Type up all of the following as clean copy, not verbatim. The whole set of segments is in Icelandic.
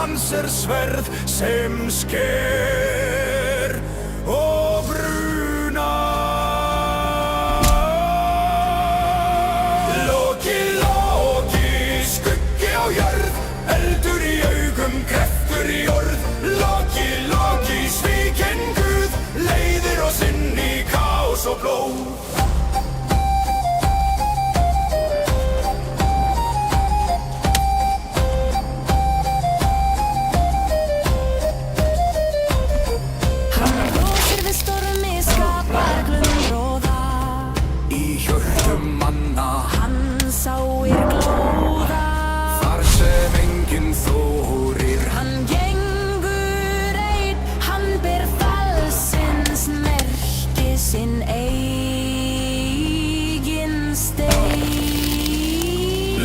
hans sverð sem sker og brunar. Loki, Loki, skuggi á jörð, eldur í augum, kreftur í orð. Loki, Loki, svikinn Guð, leiðir oss inn í kaos og blóð. Sáir glóða, þar sem enginn þorir. hann gengur einn, hann ber falsins merki, sinn eigin stein.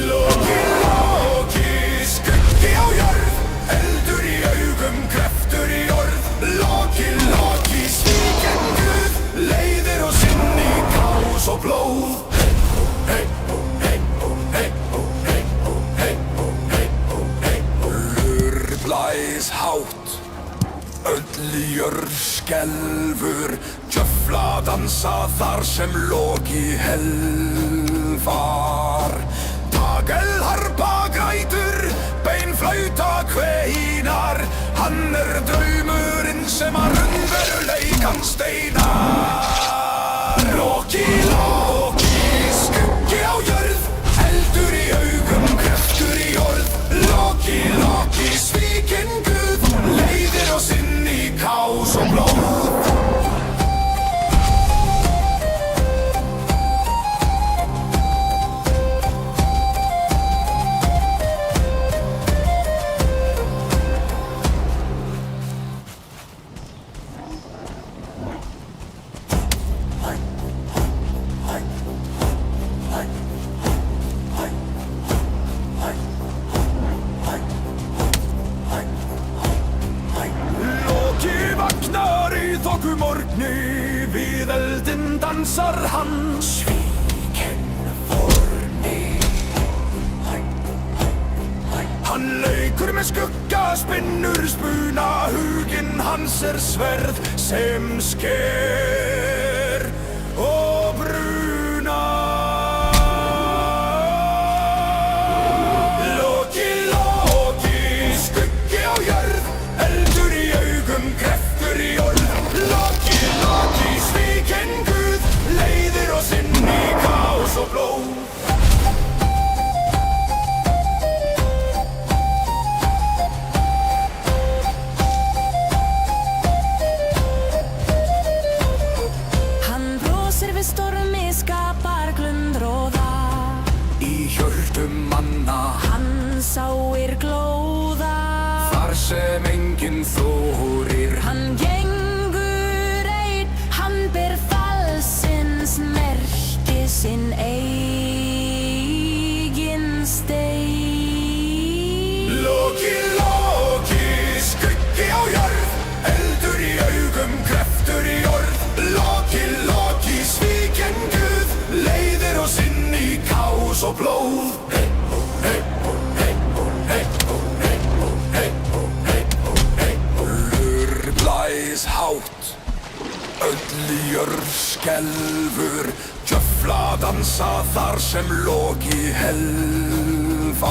Loki, Loki, skuggi á jörð, eldur í augum, kreftur í orð. Loki, Loki, svikinn Guð, leiðir oss inn í kaos og blóð. Blæs hátt, öll jörð skelfur, djöfla dansa þar sem Loki helfar. Tagelharpa grætur, beinflauta kveinar, hann draumurinn sem raunveruleikann steinar. Loki, Loki, skuggi á jörð, eldur í augum, kreftur í orð. Loki, Loki, svikinn Guð, leiðir oss inn í kaos og blóð. Þokumorgni við eldinn dansar hann, svikinn forni. Hann leikur með skugga, spinnur spuna, huginn hans sverð sem sker og brunar. Loki, Loki, skuggi á jörð, eldur í augum, kreftur í orð. Loki, Loki, svikinn Guð, leiðir oss inn í kaos og blóð. hann brosir við stormi, skapar glundróða. Í hjörtum manna, hann sáir glóða, þar sem enginn þorir. hann gengur einn, hann ber falsins merki, sinn eigin stein. Loki, Loki, skuggi á jörð, eldur í augum, kreftur í orð. Loki, Loki, svikinn Guð, leiðir oss inn í kaos og blóð. Blæs hátt, öll jörð skelfur, djöfla dansa þar sem Loki helfar.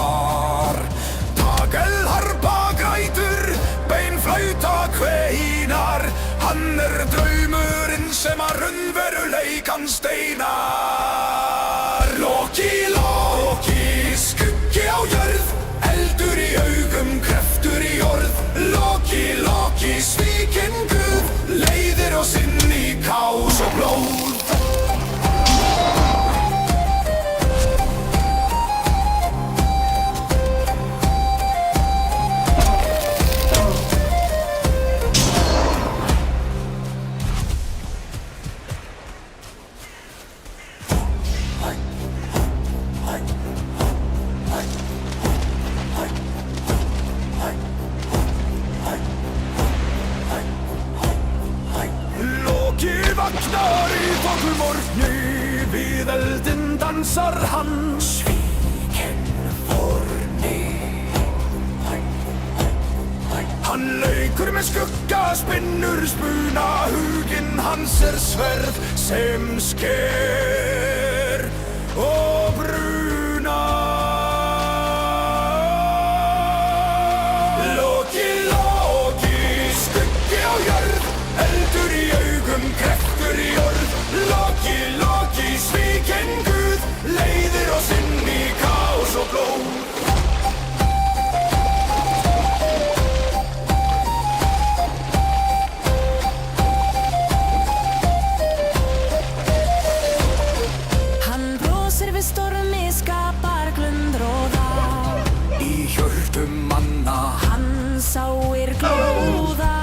Tagelharpa grætur, beinflauta kveinar, hann draumurinn sem raunveruleikann steinar. Loki, Loki, skuggi á jörð, eldur í augum, kreftur í orð. Loki, Loki, svikinn Guð, leiðir oss inn í kaos og blóð. vaknar í þokumorgni, við eldinn dansar hann, svíkinn forni. leikur með skugga, spinnur spuna, huginn hans sverð sem sker og bruna. Loki, Loki, skuggi á jörð, eldur í augum, kreftur í orð. Loki, Loki, svikinn guð, leiðir oss inn í kaos og blóð. Stormi skapar glundróða Í hjörtum manna hann sáir glóða.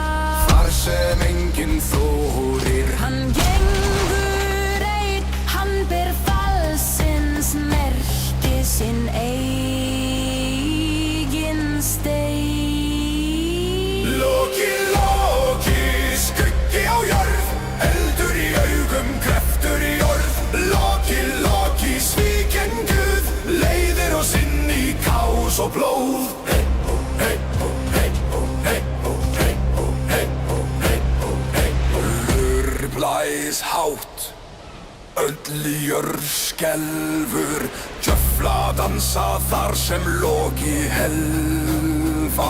Þar sem enginn þorir. Hann gengur einn, hann ber falsins merki, sinn eigin stein. Loki, Loki, skuggi á jörð, eldur í augum, kreftur í orð. Loki, Loki, svikinn guð, leiðir oss inn í kaos og blóð. Ullur blæs hátt, öll í jörð skelfur, djöfla dansa þar sem Loki helfar.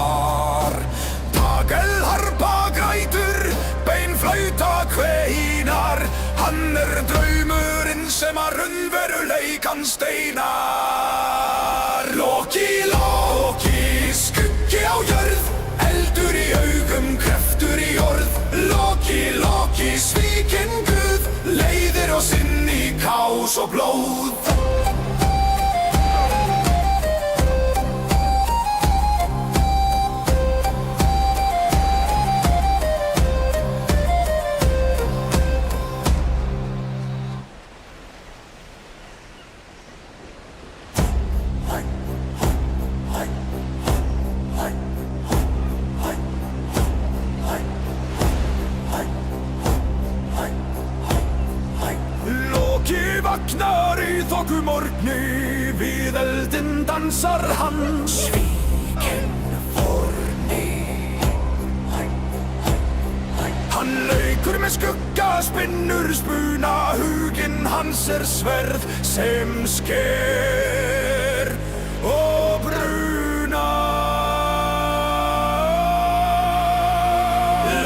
Tagel harpa grætur, bein flauta kveinar, hann draumurinn sem að raunveruleikann steinar. Loki, Loki, skuggi á jörð, eldur í augum, kreftur í orð. Loki, Loki, svikinn guð, leiðir oss inn í kaos og blóð. Vaknar í þokumorgni, við eldinn dansar hann, svikinn forni. Hann leikur með skugga, spinnur spuna, huginn hans sverð sem sker og bruna.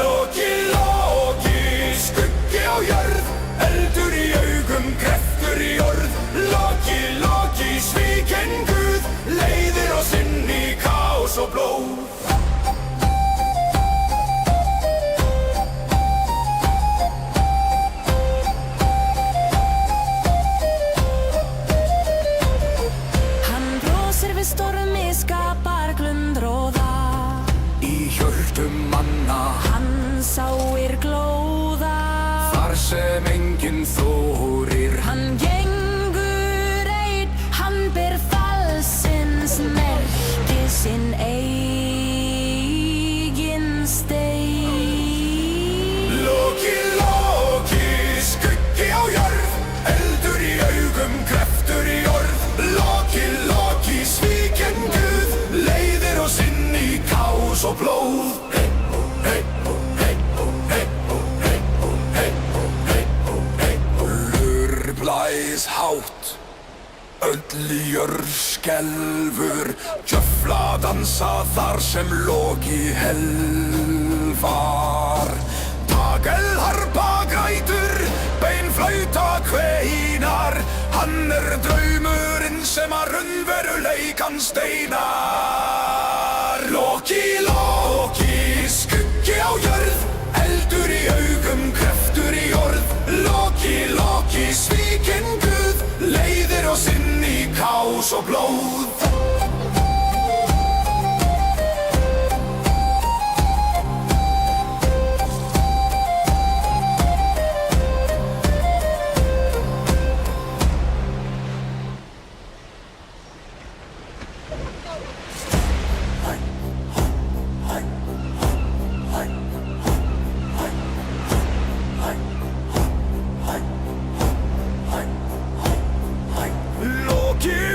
Loki, Loki, skuggi á jörð, eldur í augum, kreftur í orð. Loki, Loki, svikinn guð, leiðir oss inn í kaos og blóð. Hann brosir við stormi, skapar glundróða. Í hjörtum manna hann sáir glóða. Þar sem enginn þorir. Hann gengur einn, hann ber falsins merki, sinn eigin stein. Loki, Loki, skuggi á jörð, eldur í augum, kreftur í orð. Loki, Loki, svikinn guð, leiðir oss inn í kaos og blóð. Blæs hátt, öll í jörð skelfur, djöfla dansa þar sem Loki helfar. Tagel harpa grætur, bein flauta kveinar, hann draumurinn sem að raunveruleikann steinar. Loki, Loki, skuggi á jörð, eldur í augum, kreftur í orð. Loki, Loki, svikinn guð, leiðir oss inn í kaos og blóð.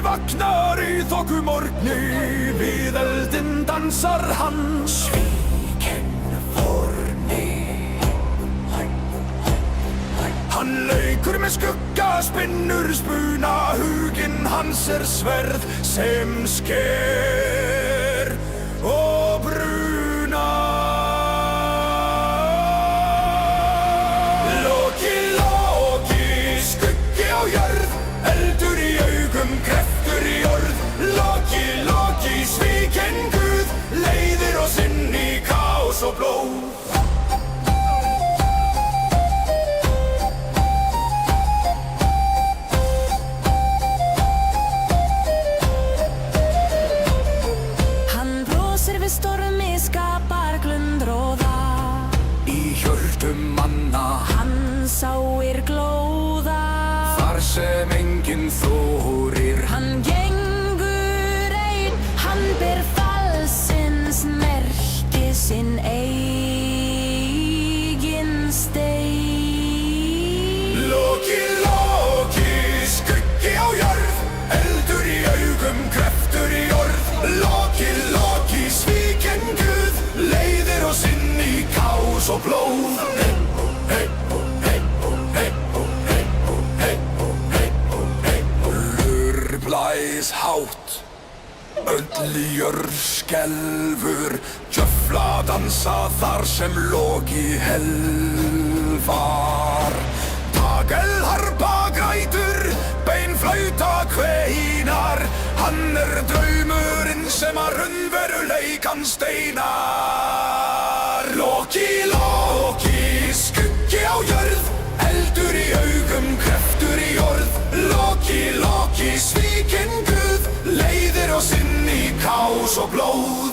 Vaknar í þokumorgni, við eldinn dansar hann, svikinn með skugga spinnur spuna, huginn hans sverð sem sker og bruna. Loki, Loki, skuggi á jörð, eldur í augum, kreftur í orð. Loki, Loki, svikinn guð, leiðir oss inn í kaos og blóð. Stormi skapar glundróða Í hjörtum manna hann sáir glóða. Þar sem enginn þorir. Hann gengur einn, hann ber falsins merki, sinn eigin stein. Loki, Loki, skuggi á jörð, eldur í augum, kreftur í orð. Loki, Loki, svikinn guð, leiðir oss inn í kaos og blóð. Ullur blæs hátt, öll í jörð skelfur, djöfla dansa þar sem Loki helfar. Tagelharpa grætur, beinflauta kveinar, hann draumurinn sem að raunveruleikann steinar. Loki, Loki, skuggi á jörð, eldur í augum, kreftur í orð. Loki, Loki, svikinn guð, leiðir oss inn í kaos og blóð.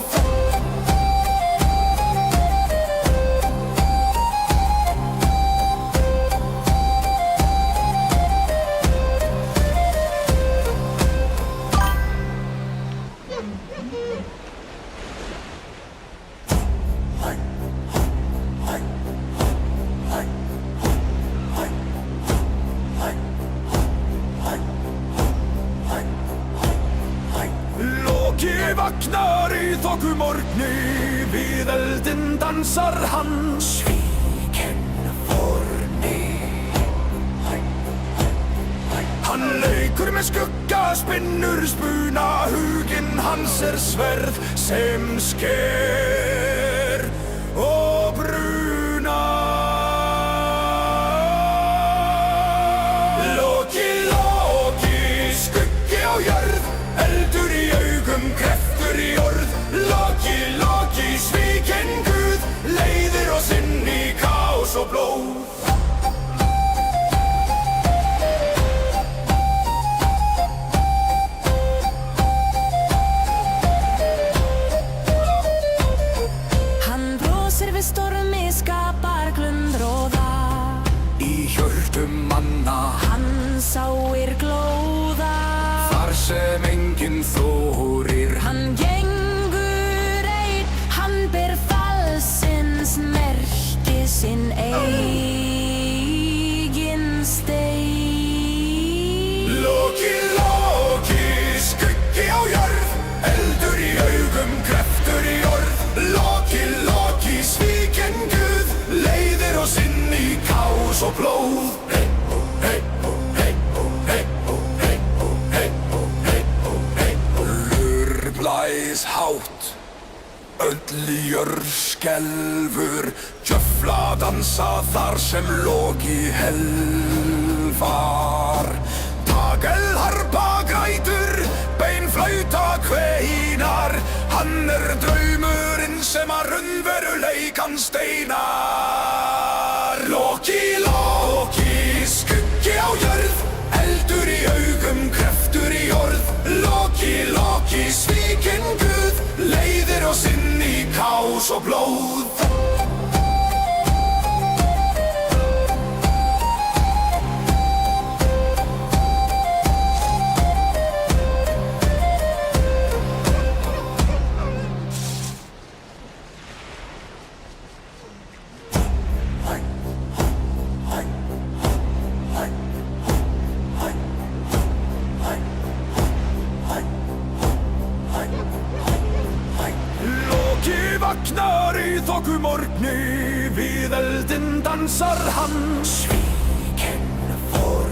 Loki vaknar í þokumorgni, við eldinn dansar hann, svikinn forni. Hann leikur með skugga, spinnur spuna, huginn hans sverð sem sker og bruna. Loki, Loki, skuggi á jörð, eldur í augum, kreftur í orð. Loki, Loki, svikinn guð, leiðir oss inn í kaos og blóð. Hann brosir við stormi, skapar glundróða. Í hjörtum manna Hann sáir glóða. þar sem enginn þorir. Hann gengur einn, hann ber falsins merki, sinn eigin stein. Loki, Loki, skuggi á jörð, eldur í augum, kreftur í orð. Loki, Loki, svikinn guð, leiðir oss inn í kaos og blóð. Ullur blæs hátt, öll í jörð skelfur, djöfla dansa þar sem Loki helfar. Tagelharpa grætur, beinflauta kveinar, hann draumurinn sem að raunveruleikann steinar. Loki, Loki, skuggi á jörð, eldur í augum, kreftur í orð. Loki, Loki, svikinn guð, leiðir oss inn í kaos og blóð. Vaknar í þokumorgni, við eldinn dansar hann, svikinn forni.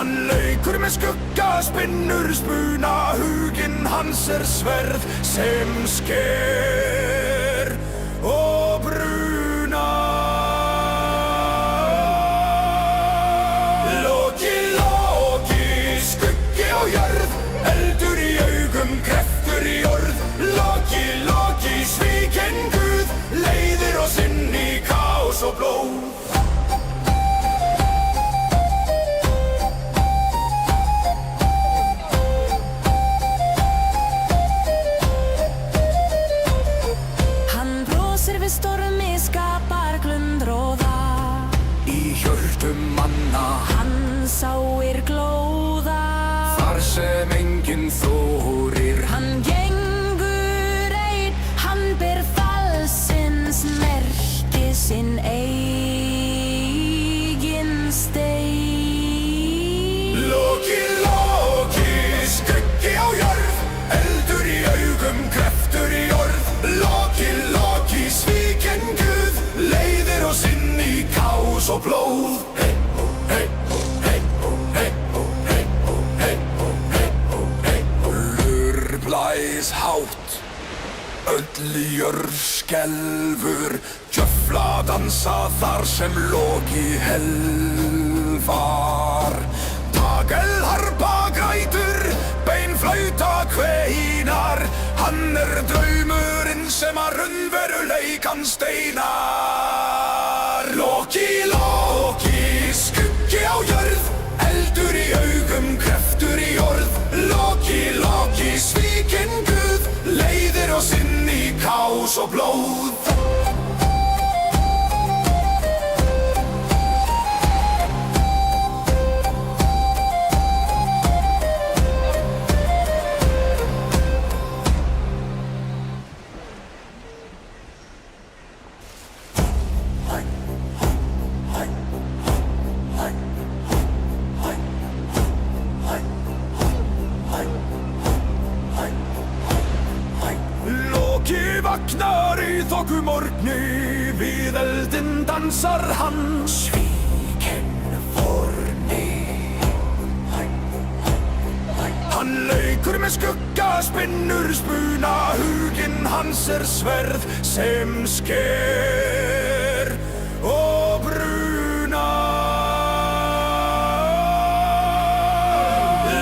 Hann leikur með skugga, spinnur spuna, huginn hans sverð sem sker og bruna. Loki, Loki, skuggi á jörð, eldur í augum, kreftur í orð. Loki, Loki, svikinn guð, leiðir oss inn í kaos og blóð. Við stormi skapar glundróða, Í hjörtum manna hann sáir glóða. þar sem enginn þorir. Hann gengur einn, hann ber falsins merki, sinn eigin stein. Loki, Loki, skuggi á jörð, eldur í augum, kreftur í orð. Loki, Loki, svikinn guð, leiðir oss inn í kaos og blóð. Hey, oh, hey, oh, hey, oh, hey, oh, hey, oh, hey, oh, hey, oh, hey, oh. Lur blæs hátt, öll jörð skelfur, djöfla dansa þar sem Loki helfar. Tagel harpa grætur, bein flauta kveinar, hann draumurinn sem að raunveruleikann steinar. Loki, Loki, skuggi á jörð, eldur í augum, kreftur í orð. Loki, Loki, svikinn guð, leiðir oss inn í kaos og blóð. Loki vaknar í þokumorgni, við eldinn dansar hann, svikinn forni. Hann leikur með skugga, spinnur spuna, huginn hans sverð sem sker og bruna.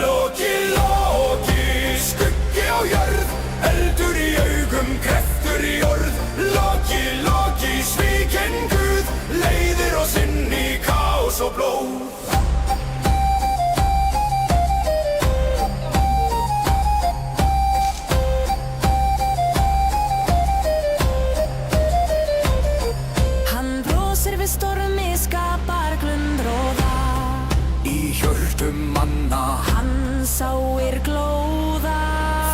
Loki, Loki, skuggi á jörð, eldur í augum, kreftur í orð. Loki, Loki, svikinn guð, leiðir oss inn í kaos og blóð. Hann brosir við stormi skapar glundróða, Í hjörtum manna hann sáir glóða.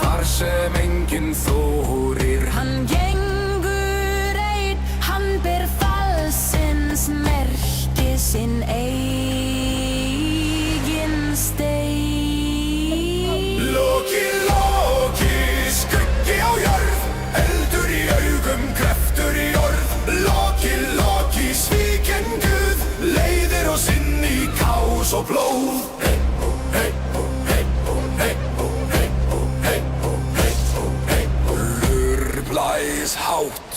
þar sem enginn þorir. Hann gengur einn, hann ber falsins merki, sinn eigin stein. Loki, Loki, skuggi á jörð, eldur í augum, kreftur í orð. Loki, Loki, svikinn guð, leiðir oss inn í kaos og blóð. Hey, oh, hey, oh, hey, oh, hey, oh, hey, oh, hey, oh, hey, oh, hey, oh. Lur blæs hátt,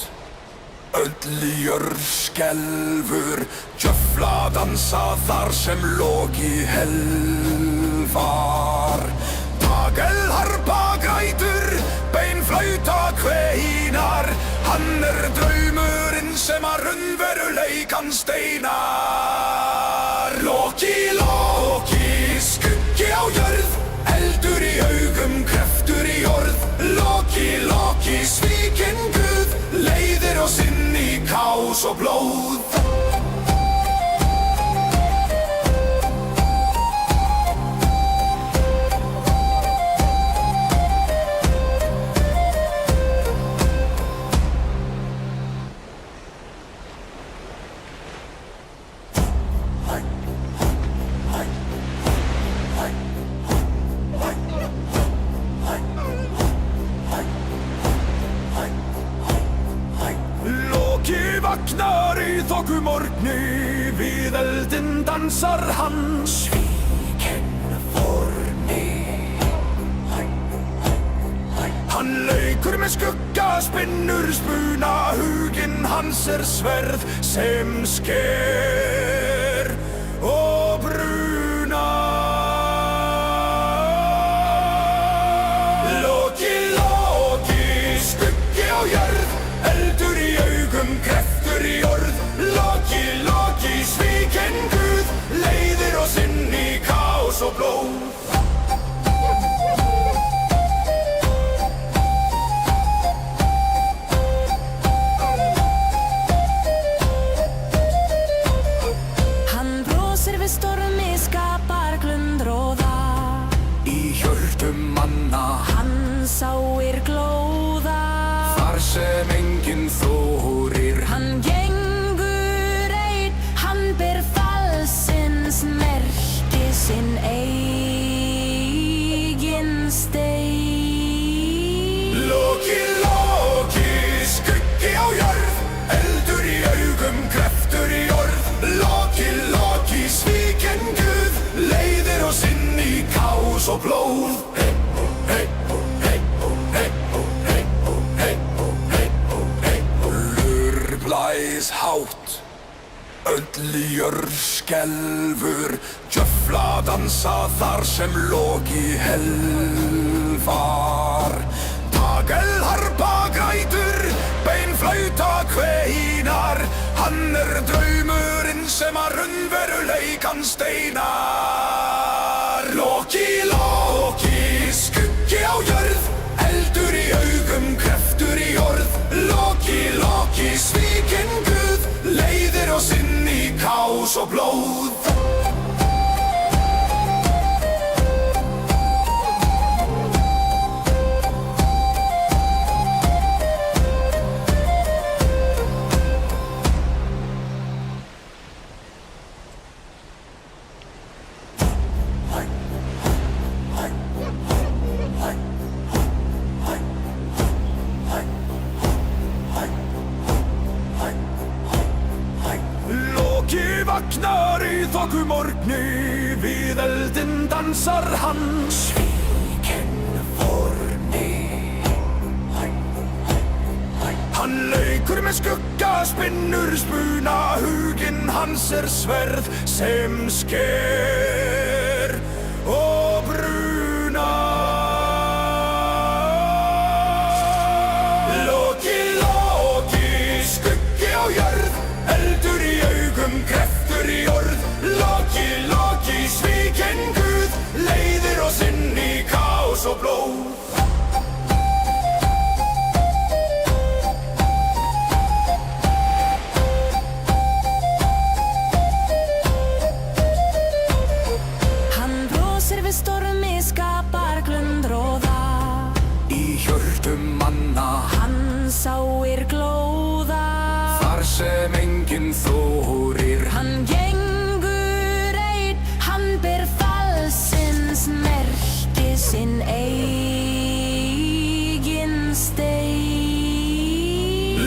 öll jörð skelfur, djöfla dansa þar sem Loki helfar. Tagel harpa grætur, bein flauta kveinar, hann draumurinn sem að raunveruleikann steinar. Loki, Loki, skuggi á jörð, eldur í augum, kreftur í orð. Loki, Loki, svikinn guð, leiðir oss inn í kaos og blóð. Vaknar í þokumorgni, við eldinn dansar hann, svikinn leikur með skugga, spinnur spuna, huginn hans sverð sem sker og bruna. Loki, Loki, skuggi á jörð, eldur í augum, kreftur í orð. Loki, Loki, svikinn guð, leiðir oss inn í kaos og blóð. Stormi skapar glundróða Í hjörtum manna hann sáir glóða. Þar sem enginn þorir. Hann gengur einn, hann ber falsins merki, sinn eigin stein. Loki, Loki, skuggi á jörð, eldur í augum, kreftur í orð. Loki, Loki, svikinn guð, leiðir oss inn í kaos og blóð. Hey, hey, hey, hey, hey, hey, hey, hey. Lur blæs hátt, öll jörð skelfur, djöfla dansa þar sem Loki helfar. Tagelharpa grætur, beinflauta kveinar, hann draumurinn sem að raunveruleikann steinar. Loki, Loki, skuggi á jörð, eldur í augum, kreftur í orð. Loki, Loki, svikinn guð, leiðir oss inn í kaos og blóð. Loki vaknar í þokumorgni, við eldinn dansar hann, svikinn forni. Hann leikur með skugga, spinnur spuna, huginn hans sverð sem sker og bruna. Loki, Loki, skuggi á jörð, eldur í augum, kreftur í orð. Loki, Loki, svikinn guð, leiðir oss inn í kaos og blóð. Hann brosir við stormi, skapar glundróða. Í hjörtum manna Hann sáir glóða. þar sem enginn þorir. Hann gengur einn, hann ber falsins merki, sinn eigin stein.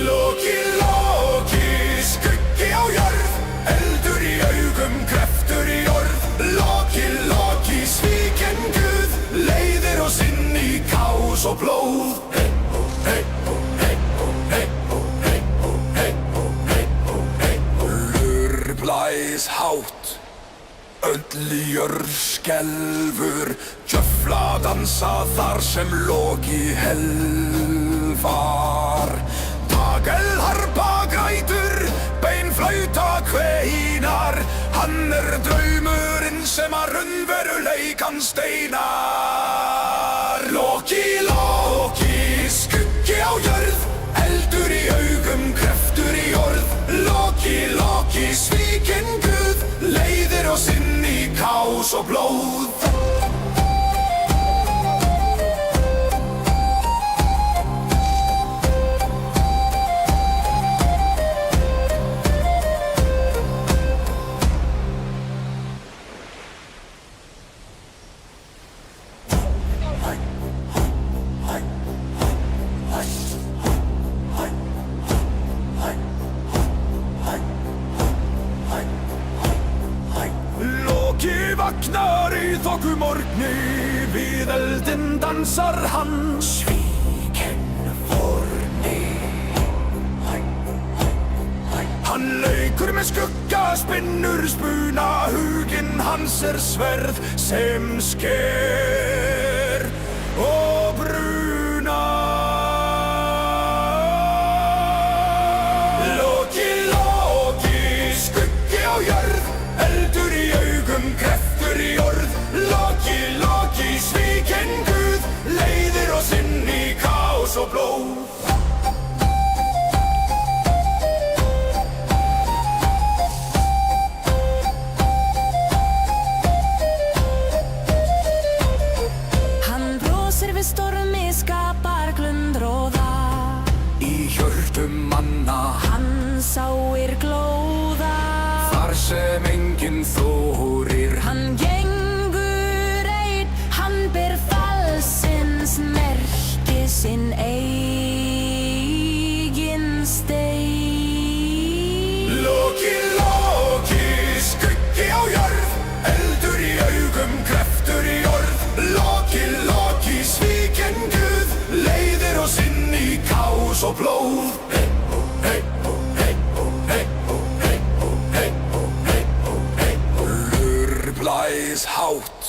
Loki, Loki, skuggi á jörð, eldur í augum, kreftur í orð. Loki, Loki, svikinn guð, leiðir oss inn í kaos og blóð. Hey, hey, hey, hey, hey, hey, hey, hey. Lur blæs hátt, öll jörð skelfur, djöfla dansa þar sem Loki helfar. Tagelharpa grætur, beinflauta kveinar, hann draumurinn sem að raunveruleikann steinar. Loki, Loki, skuggi á jörð, eldur í augum, kreftur í orð. Loki, Loki, svikinn guð, leiðir oss inn í kaos og blóð. Loki vaknar í þokumorgni, við eldinn dansar hann, svikinn með skugga spinnur spuna, huginn hans sverð sem sker og brunar. Loki, Loki, skuggi á jörð, eldur í augum, kreftur í orð. Loki, Loki, svikinn guð, leiðir oss inn í kaos og blóð. Stormi skapar glundróða Í hjörtum manna hann sáir glóða. Þar sem enginn þorir. Hann gengur einn, hann ber falsins merki, sinn eigin stein. Loki, Loki, skuggi á jörð, eldur í augum, kreftur í orð. Loki, Loki, svikinn guð, leiðir oss inn í kaos og blóð. Hey, oh, hey, oh, hey, oh, hey, oh, hey, oh, hey, oh, hey, oh, hey, oh. Lur blæs hátt,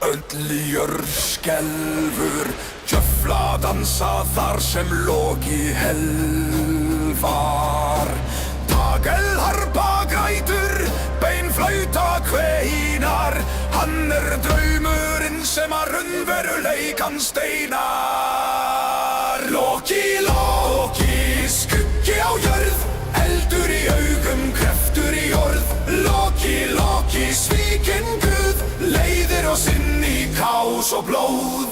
öll jörð skelfur, djöfla dansa þar sem Loki helfar. Tagelharpa grætur, beinflauta kveinar, hann draumurinn sem að raunveruleikann steinar. Loki, Loki, skuggi á jörð, eldur í augum, kreftur í orð. Loki, Loki, svikinn guð, leiðir oss inn í kaos og blóð.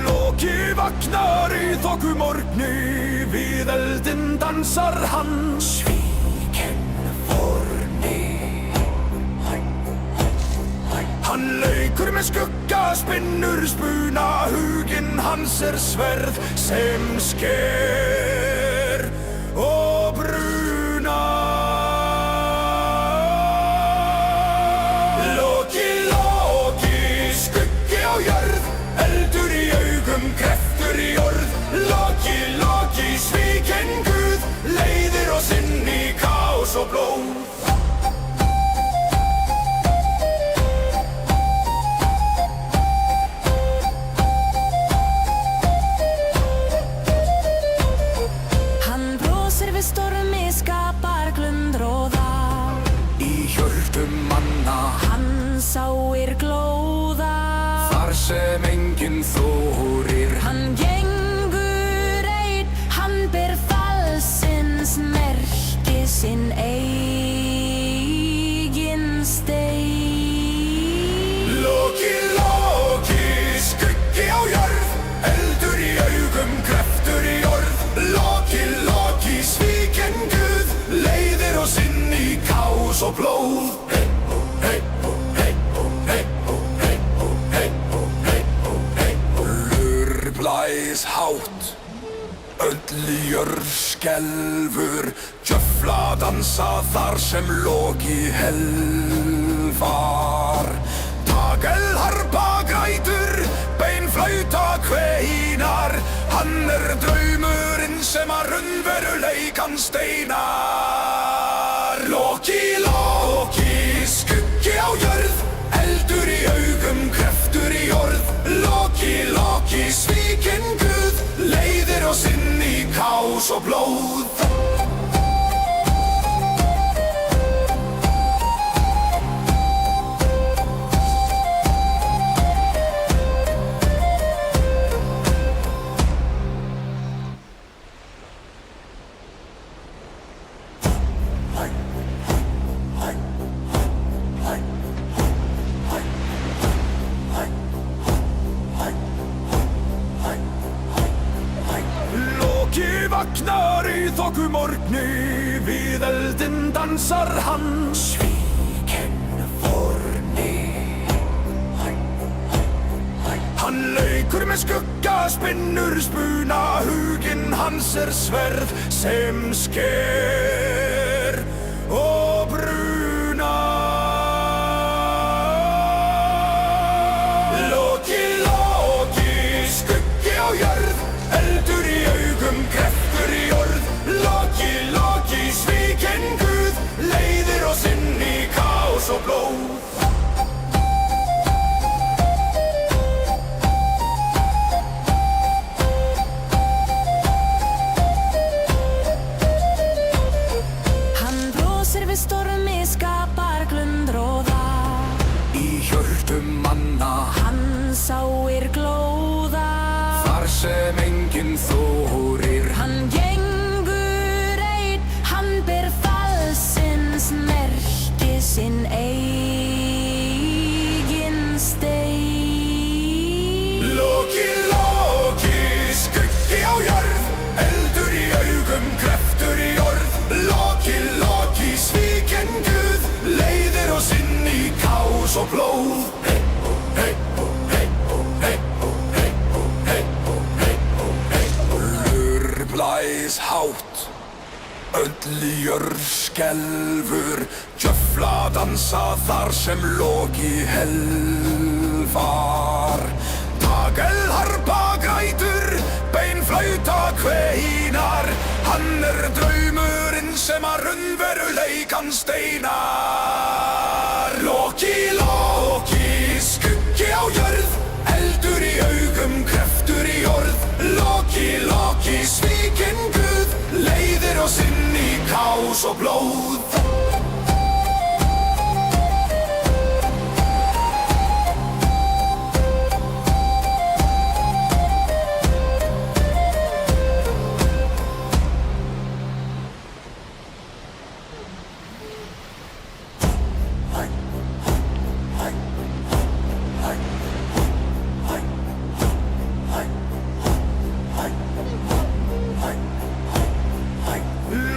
Loki vaknar í þokumorgni, við eldinn dansar hann, svikinn forni. Hann leikur með skugga spinnur spuna, huginn hans sverð sem sker og brunar. Loki, Loki, skuggi á jörð, eldur í augum, kreftur í orð. Loki, Loki, svikinn guð, leiðir oss inn í kaos og blóð. Hann brosir við stormi skapar glundróða. Í hjörtum manna Hann sáir glóða. þar sem enginn þorir. Hann gengur einn, hann ber falsins merki, sinn eigin stein. Loki, Loki, skuggi á jörð, eldur í augum, kreftur í orð. Loki, Loki, svikinn guð, leiðir oss inn í kaos og blóð. Hey, oh, hey, oh, hey, oh, hey, oh, hey, oh, hey, oh, hey, oh, hey, oh. Lur blæs hátt, öll jörð skelfur, djöfla dansa þar sem Loki helfar. Tagelharpa grætur, beinflauta kveinar, hann draumurinn sem að raunveruleikann steinar. Loki, Loki, skuggi á jörð, eldur í augum, kreftur í orð. Loki, Loki, svikinn guð, leiðir oss inn í kaos og blóð. Loki vaknar í þokumorgni, við eldinn dansar hann, svikinn forni. Hann leikur með skugga, spinnur spuna, huginn hans sverð sem sker og bruna. Loki, Loki, skuggi á jörð, eldur í augum, kreftur í orð. Loki, Loki, svikinn guð, leiðir oss inn í kaos og blóð. Stormi skapar glundróða Í hjörtum manna Hann sáir glóða Þar sem enginn þorir Hann gengur einn Hann ber falsins merki sinn eigin stein. Loki, Loki, skuggi á jörð, eldur í augum, kreftur í orð. Loki, Loki, svikinn guð, leiðir oss inn í kaos og blóð. Hey, oh, hey, oh, hey, oh, hey, oh, hey, oh, hey, oh, hey, oh, hey, oh. Lur blæs hátt, öll jörð skelfur, djöfla dansa þar sem Loki helfar. Tagelharpa grætur, beinflauta kveinar, hann draumurinn sem að raunveruleikann steinar. Loki, Loki, skuggi á jörð, eldur í augum, kreftur í orð. Loki, Loki, svikinn guð, leiðir oss inn í kaos og blóð.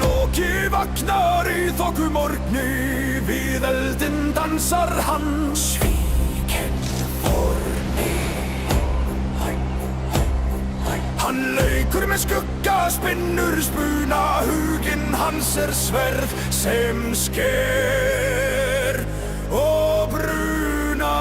Loki vaknar í þokumorgni, við eldinn dansar hann. Svikinn forni. Hann leikur með skugga, spinnur spuna, huginn hans sverð sem sker og bruna.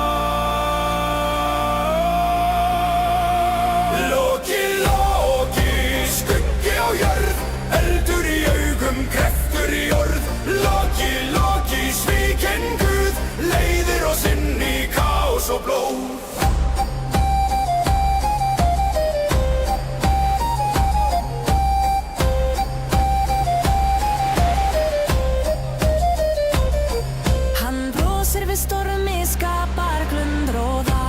Loki, Loki, skuggi á jörð, eldur í augum, kreftur í orð. Loki, Loki, svikinn guð, leiðir oss inn í kaos og blóð. Hann brosir við stormi, skapar glundróða.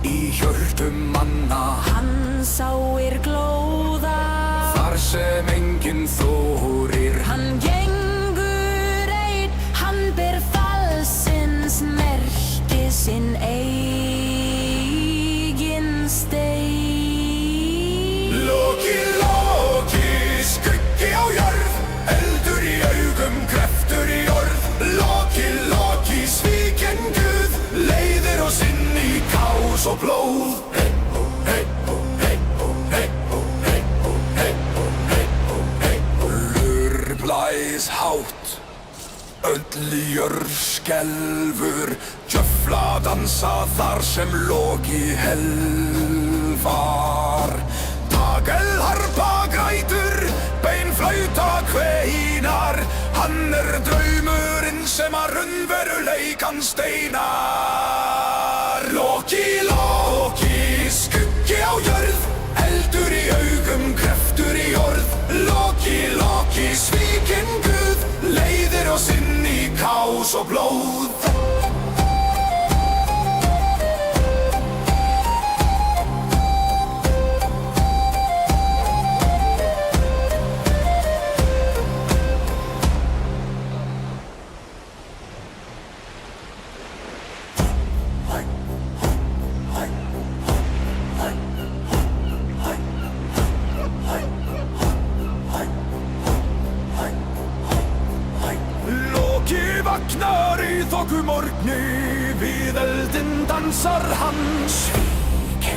Í hjörtum manna Hann sáir glóða. Þar sem enginn þorir Hann gengur einn, hann ber falsins merki sinn eigin stein. Loki, Loki, skuggi á jörð, eldur í augum, kreftur í orð. Loki, Loki, svikinn guð, leiðir oss inn í kaos og blóð. Hey, oh, hey, oh, hey, oh, hey, oh, hey, oh, hey, oh, hey, oh, hey, oh. Lur blæs hátt, öll jörð skelfur, djöfla dansa þar sem Loki helfar. Tagelharpa grætur, beinflauta kveinar, hann draumurinn sem að raunveruleikann steinar. Loki, Loki, skuggi á jörð, eldur í augum, kreftur í orð. Loki, Loki, svikinn guð, leiðir oss inn í kaos og blóð. Vaknar í þokumorgni, við eldinn dansar hann. Svikinn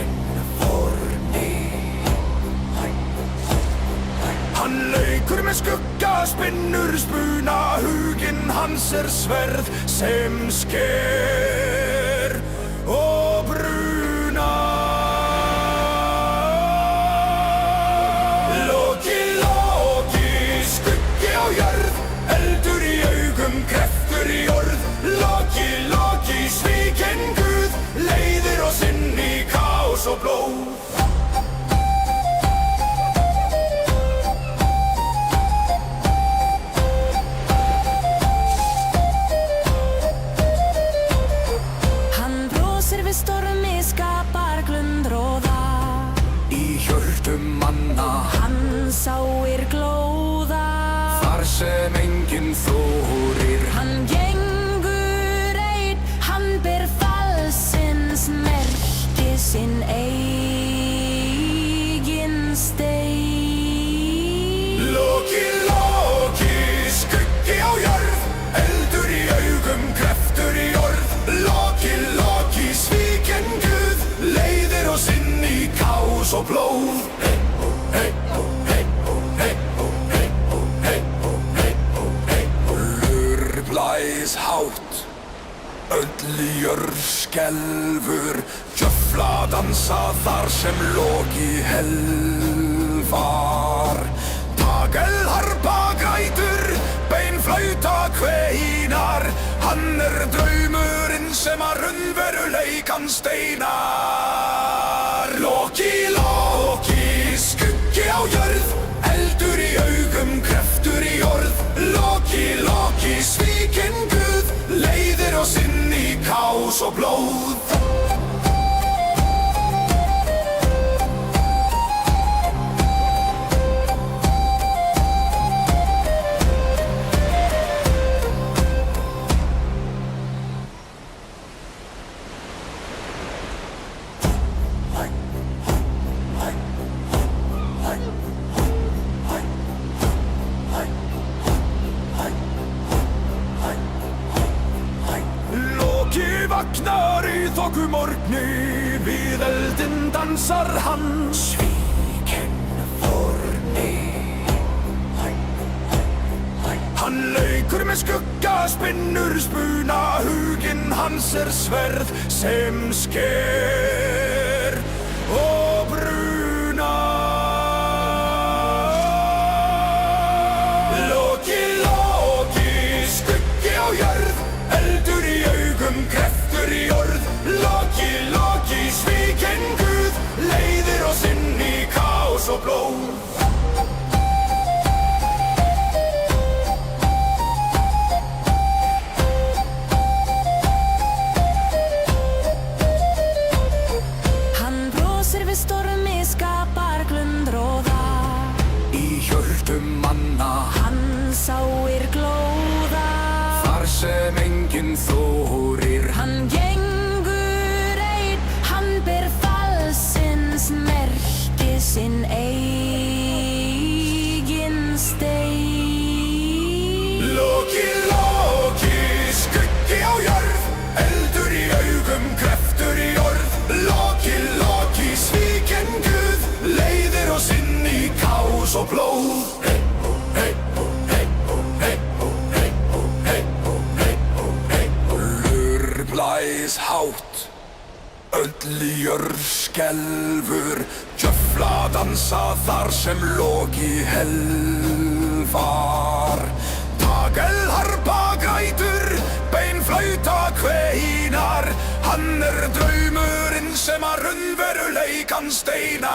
Hann leikur með skugga, spinnur spuna, huginn hans sverð sem sker og bruna. Loki, Loki, skuggi á jörð, eldur í augum, kreftur í orð. Loki, Loki, svikinn guð, leiðir oss inn í kaos og blóð. Við stormi skapar glundróða Í hjörtum manna Hann sáir glóða þar sem enginn þorir. Hann gengur einn, hann ber falsins merki sinn eigin stein. Loki, Loki, skuggi á jörð, eldur í augum, kreftur í orð. Loki, Loki, svikinn guð, leiðir oss inn í kaos og blóð. Hey, oh, hey, oh, hey, oh, hey, oh, hey, oh, hey, oh, hey, oh, hey, oh. Lur blæs hátt, öll jörð skelfur, djöfla dansa þar sem Loki helfar. Tagelharpa grætur, beinflauta kveinar, hann draumurinn sem að raunveruleikann steinar. Loki, Loki, skuggi á jörð, eldur í augum, kreftur í orð. Loki, Loki, svikinn guð, leiðir oss inn í kaos og blóð. Vaknar í þokumorgni, við eldinn dansar hann, svikinn þorni. Hann leikur með skugga, spinnur spuna, huginn hans sverð sem sker og bruna. Loki, Loki, skuggi á jörð, eldur í augum, kreftur í orð. Loki, Loki, svikinn guð, leiðir oss inn í kaos og blóð. Hann brosir við stormi skapar glundróða Í hjörtum manna Hann sáir glóða þar sem enginn þorir. Hann gengur einn, hann ber falsins merki sinn eigin stein. Loki, Loki, skuggi á jörð, eldur í augum, kreftur í orð. Loki, Loki, svikinn guð, leiðir oss inn í kaos og blóð. Hey, oh, hey, oh, hey, oh, hey, oh, hey, oh, hey, oh, hey, oh, hey, oh. Lur blæs hátt, öll jörð skelfur, djöfla dansa þar sem Loki helfar. Tagelharpa grætur, beinflauta kveinar, hann draumurinn sem að raunveruleikann steinar.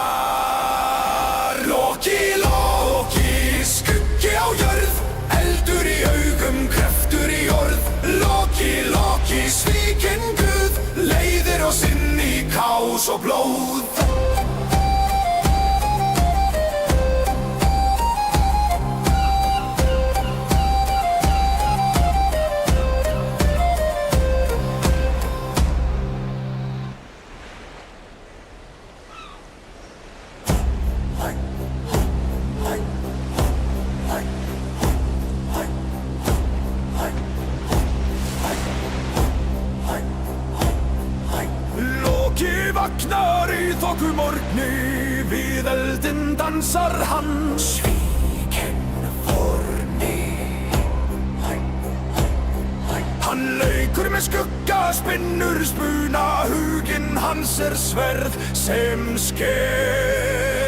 Loki, Loki, skuggi á jörð, eldur í augum, kreftur í orð. Loki, Loki, svikinn guð, leiðir oss inn í kaos og blóð. Vaknar í þokumorgni, við eldinn dansar hann, svikinn Hann leikur með skugga, spinnur spuna, huginn hans sverð sem sker.